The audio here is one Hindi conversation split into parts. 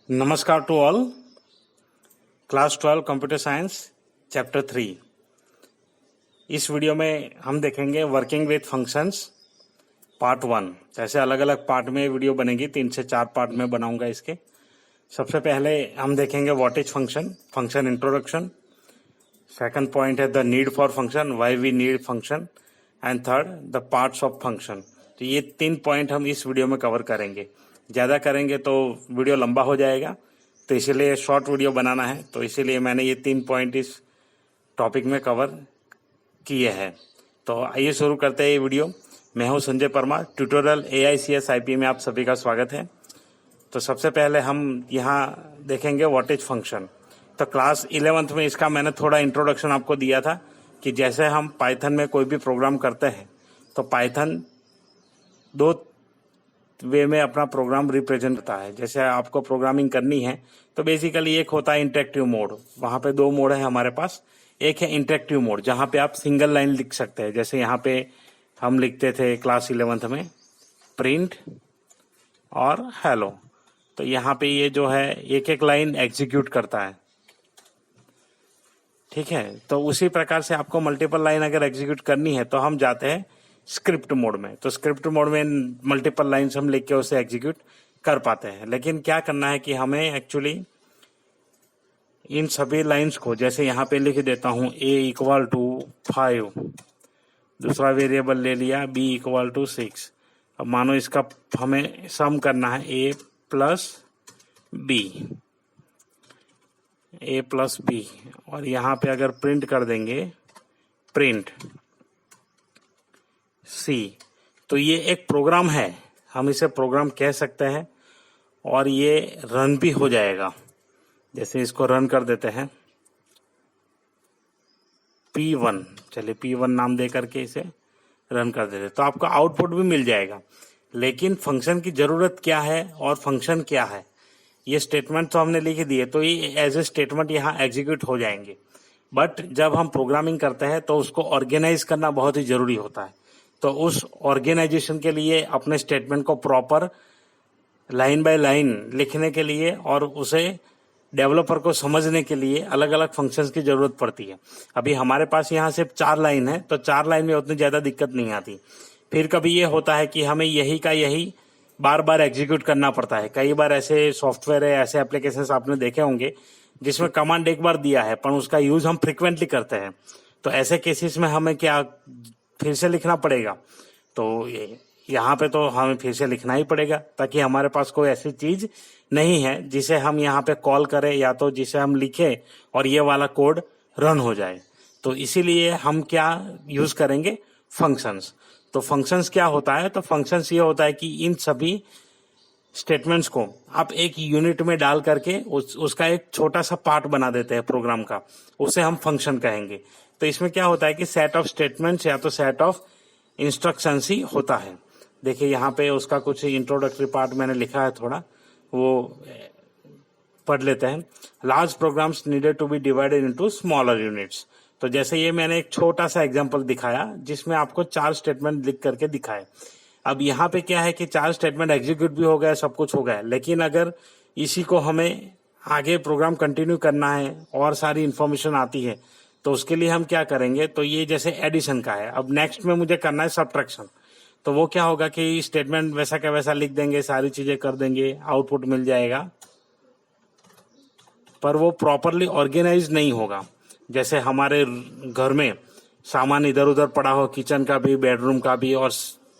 नमस्कार to all. Class 12 computer science chapter 3। इस वीडियो में हम देखेंगे वर्किंग विथ फंक्शंस पार्ट 1। जैसे अलग अलग पार्ट में वीडियो बनेगी, 3 से 4 पार्ट में बनाऊंगा इसके। सबसे पहले हम देखेंगे what is function, function introduction. Second point है the need for function, why we need function. And third the parts of function. तो ये 3 पॉइंट हम इस वीडियो में कवर करेंगे। ज़्यादा करेंगे तो वीडियो लंबा हो जाएगा, तो इसीलिए शॉर्ट वीडियो बनाना है। तो इसीलिए मैंने ये 3 पॉइंट इस टॉपिक में कवर किए हैं। तो आइए शुरू करते हैं ये वीडियो। मैं हूं Sanjay Parmar, tutorial AICS IP में आप सभी का स्वागत है। तो सबसे पहले हम यहाँ देखेंगे व्हाट इज फंक्शन। तो क्लास 11th में इसका मैंने थोड़ा इंट्रोडक्शन आपको दिया था कि जैसे हम पाइथन में कोई भी प्रोग्राम करते हैं तो पाइथन 2 वे में अपना प्रोग्राम रिप्रेजेंट करता है। जैसे आपको प्रोग्रामिंग करनी है तो बेसिकली एक होता है इंटरेक्टिव मोड। वहाँ पे 2 मोड है हमारे पास। एक है इंटरेक्टिव मोड जहाँ पे आप सिंगल लाइन लिख सकते हैं। जैसे यहाँ पे हम लिखते थे क्लास 11th में प्रिंट और हेलो। तो यहाँ पे ये जो है एक एक लाइन एग्जीक्यूट करता है, ठीक है। तो उसी प्रकार से आपको मल्टीपल लाइन अगर एग्जीक्यूट करनी है तो हम जाते हैं स्क्रिप्ट मोड में। तो स्क्रिप्ट मोड में मल्टीपल लाइन्स हम लिख के उसे एग्जीक्यूट कर पाते हैं। लेकिन क्या करना है कि हमें एक्चुअली इन सभी लाइन्स को, जैसे यहाँ पे लिख देता हूँ a = 5, दूसरा वेरिएबल ले लिया b = 6। अब मानो इसका हमें सम करना है a प्लस b, और यहाँ पे अगर प्रिंट कर देंगे प्रिंट C, तो ये एक प्रोग्राम है, हम इसे प्रोग्राम कह सकते हैं और ये रन भी हो जाएगा। जैसे इसको रन कर देते हैं P1, चलिए P1 नाम दे करके इसे रन कर देते तो आपको आउटपुट भी मिल जाएगा। लेकिन फंक्शन की जरूरत क्या है और फंक्शन क्या है, ये स्टेटमेंट तो हमने लिख दिए, तो ये एज ए स्टेटमेंट यहाँ एग्जीक्यूट हो जाएंगे। बट जब हम प्रोग्रामिंग करते हैं तो उसको ऑर्गेनाइज करना बहुत ही जरूरी होता है। तो उस ऑर्गेनाइजेशन के लिए अपने स्टेटमेंट को प्रॉपर लाइन बाय लाइन लिखने के लिए और उसे डेवलपर को समझने के लिए अलग अलग फंक्शंस की जरूरत पड़ती है। अभी हमारे पास यहाँ सिर्फ 4 लाइन है, तो 4 लाइन में उतनी ज्यादा दिक्कत नहीं आती। फिर कभी ये होता है कि हमें यही का यही बार बार एग्जीक्यूट करना पड़ता है। कई बार ऐसे सॉफ्टवेयर है, ऐसे एप्लीकेशंस आपने देखे होंगे जिसमें कमांड एक बार दिया है पर उसका यूज हम फ्रिक्वेंटली करते हैं। तो ऐसे केसेस में हमें क्या फिर से लिखना पड़ेगा। तो यहाँ पे तो हमें फिर से लिखना ही पड़ेगा ताकि हमारे पास कोई ऐसी चीज नहीं है जिसे हम यहाँ पे कॉल करें या तो जिसे हम लिखें और ये वाला कोड रन हो जाए। तो इसीलिए हम क्या यूज करेंगे, फंक्शंस। तो फंक्शंस क्या होता है, तो फंक्शंस ये होता है कि इन सभी स्टेटमेंट्स को आप एक यूनिट में डाल करके उसका एक छोटा सा पार्ट बना देते हैं प्रोग्राम का, उसे हम फंक्शन कहेंगे। तो इसमें क्या होता है कि सेट ऑफ स्टेटमेंट्स या तो सेट ऑफ इंस्ट्रक्शंस ही होता है। देखिए यहाँ पे उसका कुछ इंट्रोडक्टरी पार्ट मैंने लिखा है, थोड़ा वो पढ़ लेते हैं। Large programs needed to be divided into smaller units. तो जैसे ये मैंने एक छोटा सा एग्जांपल दिखाया जिसमें आपको 4 स्टेटमेंट लिख करके दिखाए। अब यहाँ पे क्या है कि 4 स्टेटमेंट एग्जीक्यूट भी हो गया, सब कुछ हो गया, लेकिन अगर इसी को हमें आगे प्रोग्राम कंटिन्यू करना है और सारी इंफॉर्मेशन आती है तो उसके लिए हम क्या करेंगे, तो ये जैसे एडिशन का है, अब नेक्स्ट में मुझे करना है सब्ट्रैक्शन। तो वो क्या होगा कि स्टेटमेंट वैसा का वैसा लिख देंगे, सारी चीजें कर देंगे, आउटपुट मिल जाएगा, पर वो प्रॉपरली ऑर्गेनाइज नहीं होगा। जैसे हमारे घर में सामान इधर उधर पड़ा हो, किचन का भी, बेडरूम का भी, और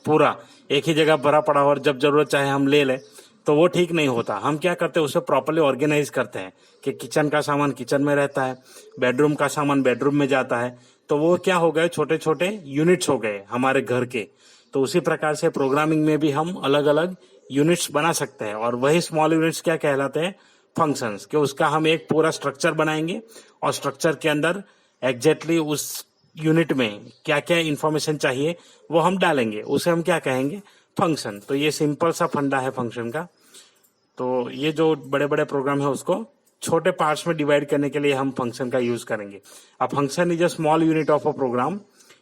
पूरा एक ही जगह भरा पड़ा हो और जब जरूरत चाहे हम ले लें, तो वो ठीक नहीं होता। हम क्या करते हैं, उसे प्रॉपरली ऑर्गेनाइज करते हैं कि किचन का सामान किचन में रहता है, बेडरूम का सामान बेडरूम में जाता है। तो वो क्या हो गए, छोटे छोटे यूनिट्स हो गए हमारे घर के। तो उसी प्रकार से प्रोग्रामिंग में भी हम अलग अलग यूनिट्स बना सकते हैं, और वही स्मॉल यूनिट्स क्या कहलाते हैं, फंक्शंस। कि उसका हम एक पूरा स्ट्रक्चर बनाएंगे और स्ट्रक्चर के अंदर एग्जैक्टली उस यूनिट में क्या क्या इंफॉर्मेशन चाहिए वो हम डालेंगे, उसे हम क्या कहेंगे, फंक्शन। तो ये सिंपल सा फंडा है फंक्शन का। तो ये जो बड़े बड़े प्रोग्राम है उसको छोटे पार्ट्स में डिवाइड करने के लिए हम फंक्शन का यूज करेंगे। A function is a small unit of a program,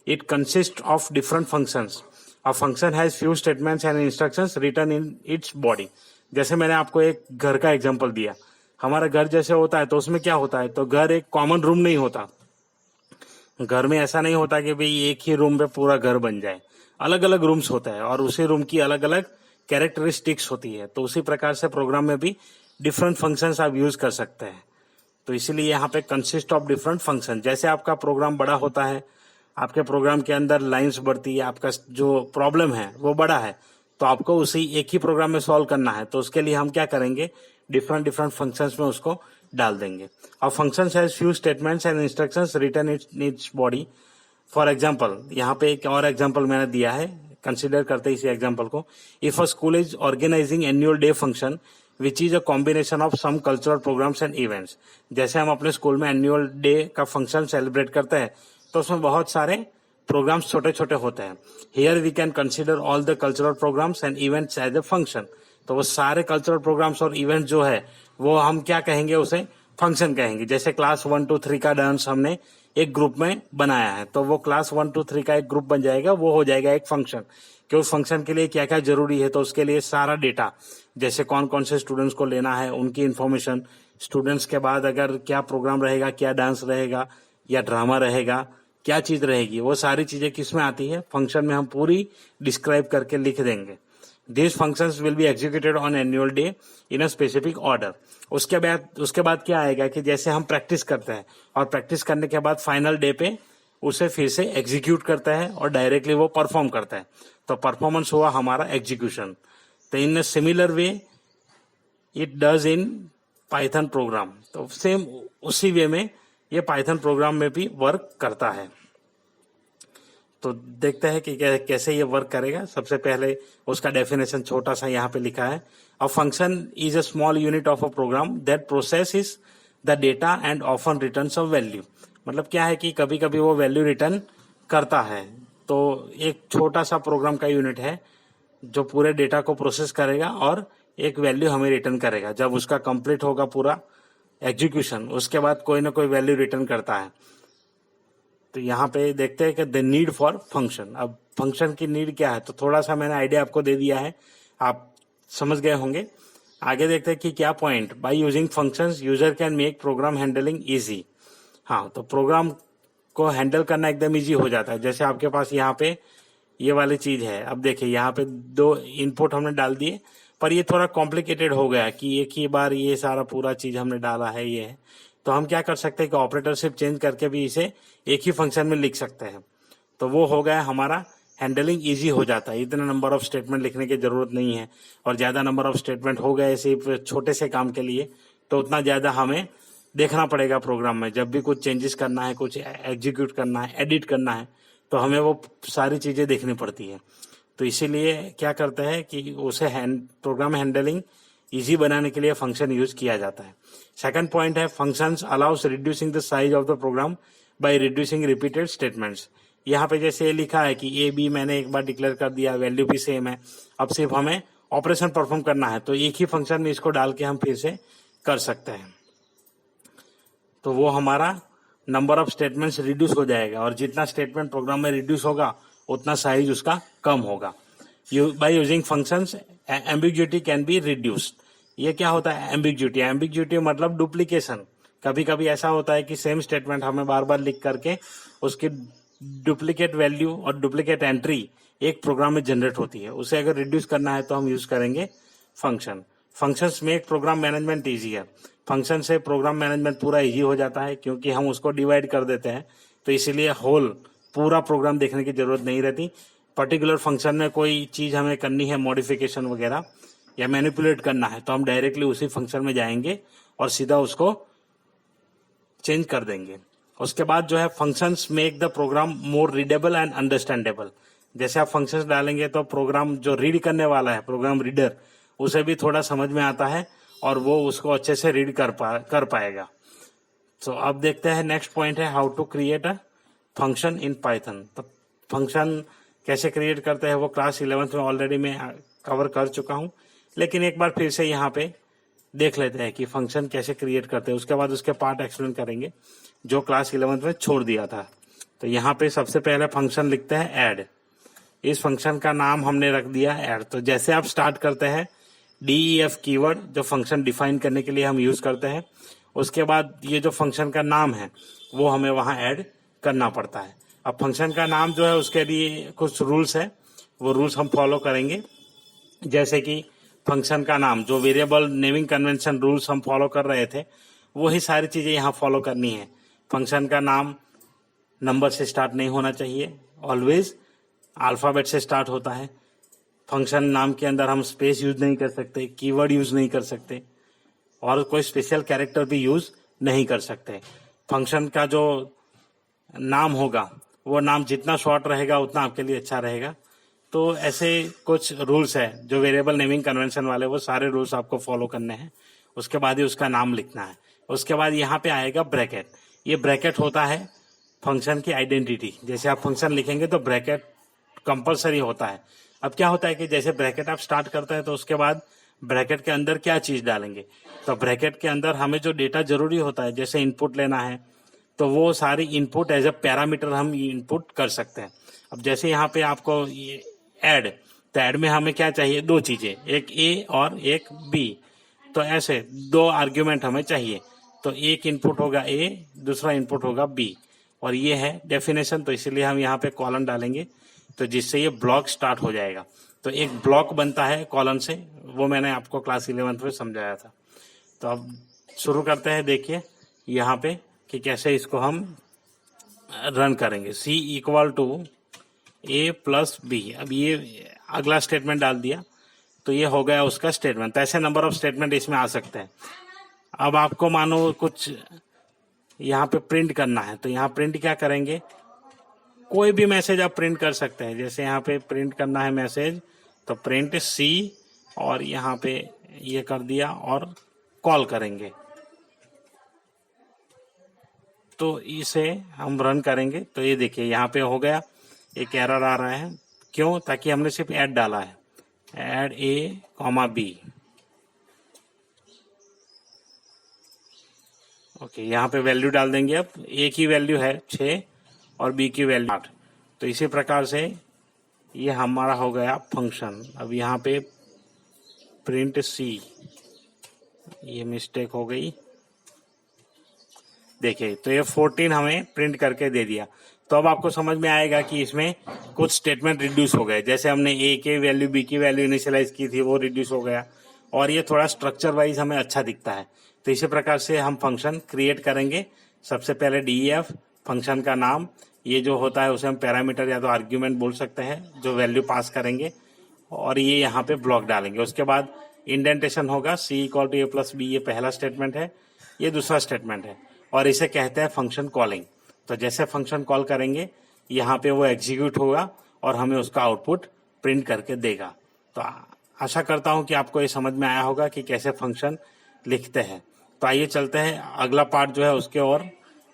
it consist of different functions. A function has few statements and instructions written in its body. जैसे मैंने आपको एक घर का एग्जांपल दिया, हमारा घर जैसे होता है तो उसमें क्या होता है, तो घर एक कॉमन रूम नहीं होता। घर में ऐसा नहीं होता कि भाई एक ही रूम में पूरा घर बन जाए, अलग अलग रूम्स होता है और उसी रूम की अलग अलग कैरेक्टरिस्टिक्स होती है। तो उसी प्रकार से प्रोग्राम में भी डिफरेंट फंक्शंस आप यूज कर सकते हैं। तो इसीलिए यहाँ पे कंसिस्ट ऑफ डिफरेंट फंक्शन। जैसे आपका प्रोग्राम बड़ा होता है, आपके प्रोग्राम के अंदर लाइंस बढ़ती है, आपका जो प्रॉब्लम है वो बड़ा है, तो आपको उसी एक ही प्रोग्राम में सॉल्व करना है। तो उसके लिए हम क्या करेंगे, डिफरेंट डिफरेंट फंक्शंस में उसको डाल देंगे। और functions has few statements and instructions written in its body. For example, यहाँ पे एक और एग्जाम्पल मैंने दिया है, कंसिडर करते इसी एग्जाम्पल को। If a school is organising annual day function which is a combination of some cultural programmes and events. जैसे हम अपने स्कूल में एनुअल डे का फंक्शन सेलिब्रेट करते हैं तो उसमें बहुत सारे प्रोग्राम्स छोटे छोटे होते हैं। Here we can consider all the cultural programmes and events as a function. तो वो सारे कल्चरल प्रोग्राम्स और इवेंट जो है वो हम क्या कहेंगे, उसे फंक्शन कहेंगे। जैसे क्लास 1 to 3 का डांस हमने एक ग्रुप में बनाया है, तो वो क्लास 1 to 3 का एक ग्रुप बन जाएगा, वो हो जाएगा एक फंक्शन। कि उस फंक्शन के लिए क्या क्या जरूरी है, तो उसके लिए सारा डेटा, जैसे कौन कौन से स्टूडेंट्स को लेना है, उनकी इन्फॉर्मेशन, स्टूडेंट्स के बाद अगर क्या प्रोग्राम रहेगा, क्या डांस रहेगा या ड्रामा रहेगा, क्या चीज रहेगी, वो सारी चीजें किस में आती है, फंक्शन में हम पूरी डिस्क्राइब करके लिख देंगे। These functions will be executed on annual day in a specific order. उसके बाद क्या आएगा कि जैसे हम प्रैक्टिस करते हैं और प्रैक्टिस करने के बाद फाइनल डे पे उसे फिर से एग्जीक्यूट करता है और डायरेक्टली वो परफॉर्म करता है। तो परफॉर्मेंस हुआ हमारा एग्जीक्यूशन। तो in a similar way it does in Python program. तो सेम उसी वे में ये पाइथन प्रोग्राम में भी वर्क करता है। तो देखते हैं कि कैसे ये वर्क करेगा। सबसे पहले उसका डेफिनेशन छोटा सा यहाँ पे लिखा है। A function is a small unit of a program that processes the data and often returns a value. मतलब क्या है कि कभी कभी वो वैल्यू रिटर्न करता है। तो एक छोटा सा प्रोग्राम का यूनिट है जो पूरे डेटा को प्रोसेस करेगा और एक वैल्यू हमें रिटर्न करेगा। जब उसका कंप्लीट होगा पूरा एग्जीक्यूशन, उसके बाद कोई ना कोई वैल्यू रिटर्न करता है। तो यहाँ पे देखते हैं कि द नीड फॉर फंक्शन। अब फंक्शन की नीड क्या है, तो थोड़ा सा मैंने आइडिया आपको दे दिया है, आप समझ गए होंगे। आगे देखते हैं कि क्या point, by using functions user can make program handling easy. हाँ, तो प्रोग्राम को हैंडल करना एकदम इजी हो जाता है। जैसे आपके पास यहाँ पे ये वाली चीज है, अब देखिए यहाँ पे 2 इनपुट हमने डाल दिए, पर ये थोड़ा कॉम्प्लिकेटेड हो गया कि एक ही बार ये सारा पूरा चीज हमने डाला है। ये है तो हम क्या कर सकते हैं कि ऑपरेटरशिप चेंज करके भी इसे एक ही फंक्शन में लिख सकते हैं। तो वो हो गया हमारा, हैंडलिंग इजी हो जाता है, इतना नंबर ऑफ स्टेटमेंट लिखने की जरूरत नहीं है। और ज्यादा नंबर ऑफ स्टेटमेंट हो गए सिर्फ छोटे से काम के लिए तो उतना ज्यादा हमें देखना पड़ेगा प्रोग्राम में। जब भी कुछ चेंजेस करना है, कुछ एग्जीक्यूट करना है, एडिट करना है, तो हमें वो सारी चीजें देखनी पड़ती है। तो इसीलिए क्या करते हैं कि उसे प्रोग्राम हैंडलिंग इजी बनाने के लिए फंक्शन यूज किया जाता है। सेकंड पॉइंट है, functions allows reducing the size of the program by reducing repeated statements. यहाँ पे जैसे ये लिखा है कि ए बी मैंने एक बार डिक्लेयर कर दिया, वैल्यू भी सेम है, अब सिर्फ हमें ऑपरेशन परफॉर्म करना है, तो एक ही फंक्शन में इसको डाल के हम फिर से कर सकते हैं। तो वो हमारा नंबर ऑफ स्टेटमेंट्स रिड्यूस हो जाएगा, और जितना स्टेटमेंट प्रोग्राम में रिड्यूस होगा उतना साइज उसका कम होगा। Bye using functions ambiguity can be reduced. ये क्या होता है एम्बिग्यूटी? एम्बिग्यूटी मतलब डुप्लीकेशन। कभी कभी ऐसा होता है कि सेम स्टेटमेंट हमें बार बार लिख करके उसकी डुप्लीकेट वैल्यू और डुप्लीकेट एंट्री एक प्रोग्राम में जनरेट होती है। उसे अगर रिड्यूस करना है तो हम यूज करेंगे function. Functions make program management easier. Function से प्रोग्राम मैनेजमेंट पूरा इजी हो जाता है, क्योंकि हम उसको डिवाइड कर देते हैं, तो इसीलिए होल पूरा प्रोग्राम देखने की जरूरत नहीं रहती। पर्टिकुलर फंक्शन में कोई चीज हमें करनी है, मॉडिफिकेशन वगैरह या मैनिपुलेट करना है, तो हम डायरेक्टली उसी फंक्शन में जाएंगे और सीधा उसको चेंज कर देंगे। उसके बाद जो है, functions make the program more readable and understandable. जैसे आप फंक्शंस डालेंगे तो प्रोग्राम जो रीड करने वाला है, प्रोग्राम रीडर, उसे भी थोड़ा समझ में आता है और वो उसको अच्छे से रीड कर पाएगा। तो अब देखते हैं नेक्स्ट पॉइंट है, how to create a function in Python. तो फंक्शन कैसे क्रिएट करते हैं वो क्लास 11th में ऑलरेडी मैं कवर कर चुका हूं, लेकिन एक बार फिर से यहाँ पे देख लेते हैं कि फंक्शन कैसे क्रिएट करते हैं। उसके बाद उसके पार्ट एक्सप्लेन करेंगे जो क्लास 11th में छोड़ दिया था। तो यहाँ पे सबसे पहले फंक्शन लिखते हैं ऐड। इस फंक्शन का नाम हमने रख दिया ऐड। तो जैसे आप स्टार्ट करते हैं DEF कीवर्ड जो फंक्शन डिफाइन करने के लिए हम यूज करते हैं। उसके बाद ये जो फंक्शन का नाम है वो हमें वहां ऐड करना पड़ता है। अब फंक्शन का नाम जो है उसके लिए कुछ रूल्स है, वो रूल्स हम फॉलो करेंगे। जैसे कि फंक्शन का नाम, जो वेरिएबल नेमिंग कन्वेंशन रूल्स हम फॉलो कर रहे थे वही सारी चीजें यहाँ फॉलो करनी है। फंक्शन का नाम नंबर से स्टार्ट नहीं होना चाहिए, ऑलवेज अल्फाबेट से स्टार्ट होता है। फंक्शन नाम के अंदर हम स्पेस यूज नहीं कर सकते, कीवर्ड यूज नहीं कर सकते और कोई स्पेशल कैरेक्टर भी यूज नहीं कर सकते। फंक्शन का जो नाम होगा वो नाम जितना शॉर्ट रहेगा उतना आपके लिए अच्छा रहेगा। तो ऐसे कुछ रूल्स है जो वेरिएबल नेमिंग कन्वेंशन वाले, वो सारे रूल्स आपको फॉलो करने हैं। उसके बाद ही उसका नाम लिखना है। उसके बाद यहाँ पे आएगा ब्रैकेट। ये ब्रैकेट होता है फंक्शन की आइडेंटिटी। जैसे आप फंक्शन लिखेंगे तो ब्रैकेट कंपलसरी होता है। अब क्या होता है कि जैसे ब्रैकेट आप स्टार्ट करते हैं तो उसके बाद ब्रैकेट के अंदर क्या चीज डालेंगे, तो ब्रैकेट के अंदर हमें जो डेटा जरूरी होता है, जैसे इनपुट लेना है तो वो सारी इनपुट एज ए पैरामीटर हम इनपुट कर सकते हैं। अब जैसे यहाँ पे आपको ऐड, तो ऐड में हमें क्या चाहिए, दो चीजें, एक ए और एक बी। तो ऐसे दो आर्ग्यूमेंट हमें चाहिए, तो एक इनपुट होगा ए, दूसरा इनपुट होगा बी, और ये है डेफिनेशन। तो इसीलिए हम यहाँ पे कॉलन डालेंगे तो जिससे ये ब्लॉक स्टार्ट हो जाएगा। तो एक ब्लॉक बनता है कॉलन से, वो मैंने आपको क्लास 11 में समझाया था। तो अब शुरू करते हैं। देखिए यहाँ पे कि कैसे इसको हम रन करेंगे। C equal to A plus B. अब ये अगला स्टेटमेंट डाल दिया तो ये हो गया उसका स्टेटमेंट। तो ऐसे नंबर ऑफ स्टेटमेंट इसमें आ सकते हैं। अब आपको मानो कुछ यहाँ पे प्रिंट करना है, तो यहाँ प्रिंट क्या करेंगे, कोई भी मैसेज आप प्रिंट कर सकते हैं। जैसे यहाँ पे प्रिंट करना है मैसेज, तो प्रिंट C और यहाँ पे ये कर दिया और कॉल करेंगे। तो इसे हम रन करेंगे तो ये देखिए यहाँ पे हो गया, एक एरर आ रहा है। क्यों? ताकि हमने सिर्फ ऐड डाला है, ऐड A, B। ओके, यहाँ पे वैल्यू डाल देंगे। अब A की वैल्यू है 6 और B की वैल्यू 8। तो इसी प्रकार से ये हमारा हो गया फंक्शन। अब यहाँ पे प्रिंट C, ये मिस्टेक हो गई। देखिए तो ये 14 हमें प्रिंट करके दे दिया। तो अब आपको समझ में आएगा कि इसमें कुछ स्टेटमेंट रिड्यूस हो गए। जैसे हमने A की वैल्यू B की वैल्यू इनिशियलाइज की थी वो रिड्यूस हो गया, और ये थोड़ा स्ट्रक्चर वाइज हमें अच्छा दिखता है। तो इसी प्रकार से हम फंक्शन क्रिएट करेंगे। सबसे पहले DEF फंक्शन का नाम, ये जो होता है उसे हम पैरामीटर या तो आर्ग्यूमेंट बोल सकते हैं, जो वैल्यू पास करेंगे, और ये यहाँ पे ब्लॉक डालेंगे। उसके बाद इंडेंटेशन होगा, C equal to A plus B, ये पहला स्टेटमेंट है, ये दूसरा स्टेटमेंट है, और इसे कहते हैं फंक्शन कॉलिंग। तो जैसे फंक्शन कॉल करेंगे यहाँ पे वो एग्जीक्यूट होगा और हमें उसका आउटपुट प्रिंट करके देगा। तो आशा करता हूँ कि आपको ये समझ में आया होगा कि कैसे फंक्शन लिखते हैं। तो आइए चलते हैं अगला पार्ट जो है उसके, और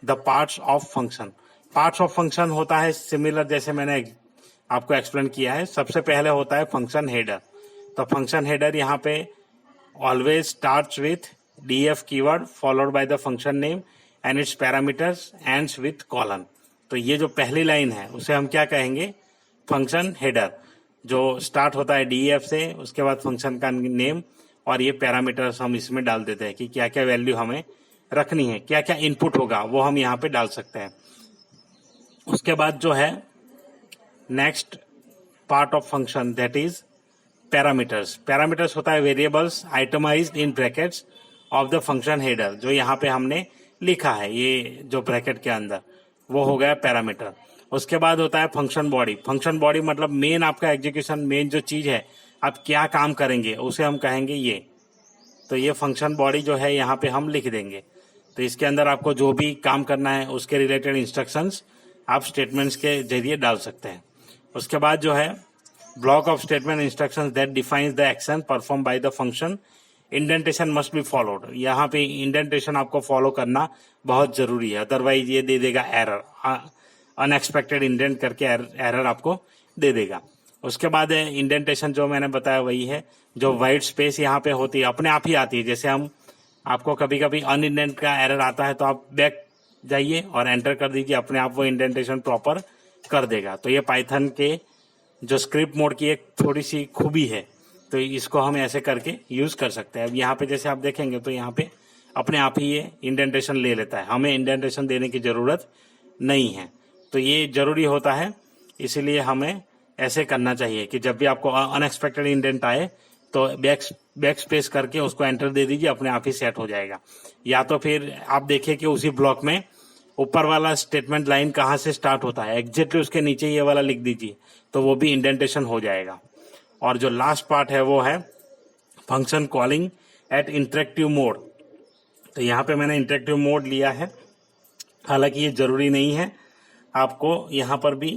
the parts of function. Parts of function होता है सिमिलर, जैसे मैंने आपको एक्सप्लेन किया है। सबसे पहले होता है फंक्शन हेडर। तो फंक्शन हेडर यहाँ पे always starts with DEF keyword followed by the function name and it's parameters ends with colon. तो ये जो पहली लाइन है उसे हम क्या कहेंगे, फंक्शन हेडर, जो स्टार्ट होता है DEF से, उसके बाद फंक्शन का नेम और ये पैरामीटर्स हम इसमें डाल देते हैं कि क्या क्या वैल्यू हमें रखनी है, क्या क्या इनपुट होगा वो हम यहाँ पे डाल सकते हैं। उसके बाद जो है next part of function, that is parameters. Parameters होता है variables itemised in brackets of the function header, जो यहाँ पे हमने लिखा है ये जो ब्रैकेट के अंदर, वो हो गया पैरामीटर। उसके बाद होता है फंक्शन बॉडी। फंक्शन बॉडी मतलब मेन आपका एग्जीक्यूशन, मेन जो चीज है आप क्या काम करेंगे उसे हम कहेंगे ये। तो ये फंक्शन बॉडी जो है यहाँ पे हम लिख देंगे। तो इसके अंदर आपको जो भी काम करना है उसके रिलेटेड इंस्ट्रक्शंस आप स्टेटमेंट्स के जरिए डाल सकते हैं। उसके बाद जो है block of statement instructions that defines the action perform by the function, indentation must be followed. यहाँ पे इंडेंटेशन आपको फॉलो करना बहुत जरूरी है, अदरवाइज ये दे देगा एरर, अनएक्सपेक्टेड इंडेंट करके एरर आपको दे देगा। उसके बाद इंडेंटेशन जो मैंने बताया वही है, जो वाइट स्पेस यहाँ पे होती है अपने आप ही आती है। जैसे हम आपको कभी कभी अनइंडेंट का एरर आता है तो आप बैक जाइए और एंटर कर दीजिए, अपने आप वो इंडेंटेशन प्रॉपर कर देगा। तो ये पाइथन के जो स्क्रिप्ट मोड की एक थोड़ी सी खूबी है तो इसको हम ऐसे करके यूज कर सकते हैं। अब यहाँ पे जैसे आप देखेंगे तो यहाँ पे अपने आप ही ये इंडेंटेशन ले लेता है, हमें इंडेंटेशन देने की जरूरत नहीं है। तो ये जरूरी होता है, इसीलिए हमें ऐसे करना चाहिए कि जब भी आपको अनएक्सपेक्टेड इंडेंट आए तो बैक स्पेस करके उसको एंटर दे दीजिए, अपने आप ही सेट हो जाएगा। या तो फिर आप देखिए कि उसी ब्लॉक में ऊपर वाला स्टेटमेंट लाइन कहाँ से स्टार्ट होता है, एग्जैक्टली उसके नीचे ये वाला लिख दीजिए, तो वो भी इंडेंटेशन हो जाएगा। और जो लास्ट पार्ट है वो है function calling at interactive mode. तो यहाँ पे मैंने इंटरेक्टिव मोड लिया है, हालांकि ये जरूरी नहीं है, आपको यहाँ पर भी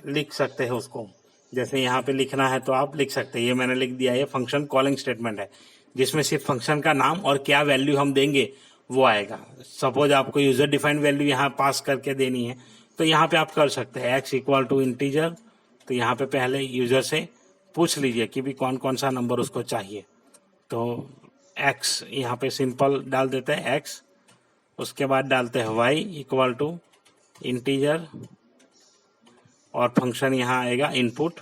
लिख सकते हैं उसको, जैसे यहाँ पे लिखना है तो आप लिख सकते हैं। ये मैंने लिख दिया, ये फंक्शन कॉलिंग स्टेटमेंट है जिसमें सिर्फ फंक्शन का नाम और क्या वैल्यू हम देंगे वो आएगा। सपोज आपको यूजर डिफाइंड वैल्यू यहाँ पास करके देनी है तो यहाँ पे आप कर सकते हैं x इक्वल टू इंटीजर। तो यहाँ पे पहले यूजर से पूछ लीजिए कि भी कौन कौन सा नंबर उसको चाहिए, तो x यहाँ पे सिंपल डाल देते हैं x, उसके बाद डालते हैं y इक्वल टू इंटीजर और फंक्शन यहाँ आएगा इनपुट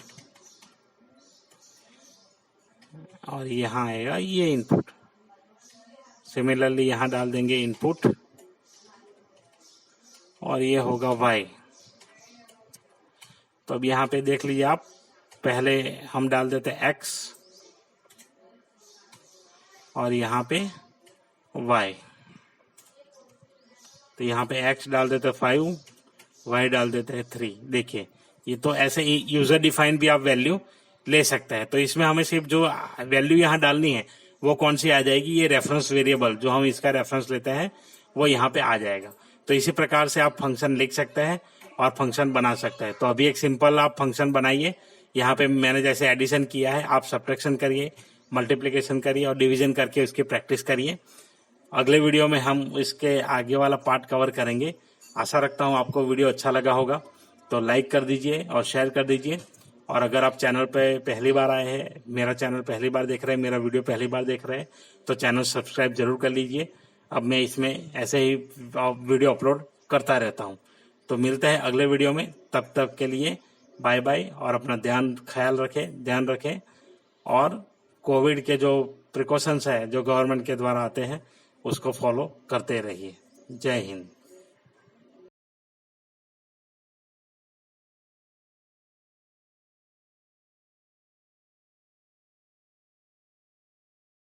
और यहाँ आएगा ये इनपुट। सिमिलरली यहाँ डाल देंगे इनपुट और ये होगा y। तो अब यहाँ पे देख लीजिए आप, पहले हम डाल देते हैं x और यहाँ पे y। तो यहाँ पे x डाल देते हैं 5, y डाल देते हैं 3। देखिए ये तो ऐसे ही यूजर डिफाइंड भी आप वैल्यू ले सकते हैं। तो इसमें हमें सिर्फ जो वैल्यू यहाँ डालनी है वो कौन सी आ जाएगी, ये रेफरेंस वेरिएबल जो हम इसका रेफरेंस लेते हैं वो यहाँ पे आ जाएगा। तो इसी प्रकार से आप फंक्शन लिख सकते हैं और फंक्शन बना सकते हैं। तो अभी एक सिंपल आप फंक्शन बनाइए। यहाँ पे मैंने जैसे एडिशन किया है, आप सब्ट्रैक्शन करिए, मल्टीप्लिकेशन करिए और डिवीजन करके उसकी प्रैक्टिस करिए। अगले वीडियो में हम इसके आगे वाला पार्ट कवर करेंगे। आशा रखता हूँ आपको वीडियो अच्छा लगा होगा, तो लाइक कर दीजिए और शेयर कर दीजिए। और अगर आप चैनल पे पहली बार आए हैं, मेरा चैनल पहली बार देख रहे हैं, मेरा वीडियो पहली बार देख रहे हैं, तो चैनल सब्सक्राइब जरूर कर लीजिए। अब मैं इसमें ऐसे ही वीडियो अपलोड करता रहता हूँ। तो मिलते हैं अगले वीडियो में, तब तक के लिए बाय बाय। और अपना ध्यान रखें और कोविड के जो प्रिकॉशंस है जो गवर्नमेंट के द्वारा आते हैं उसको फॉलो करते रहिए। जय हिंद।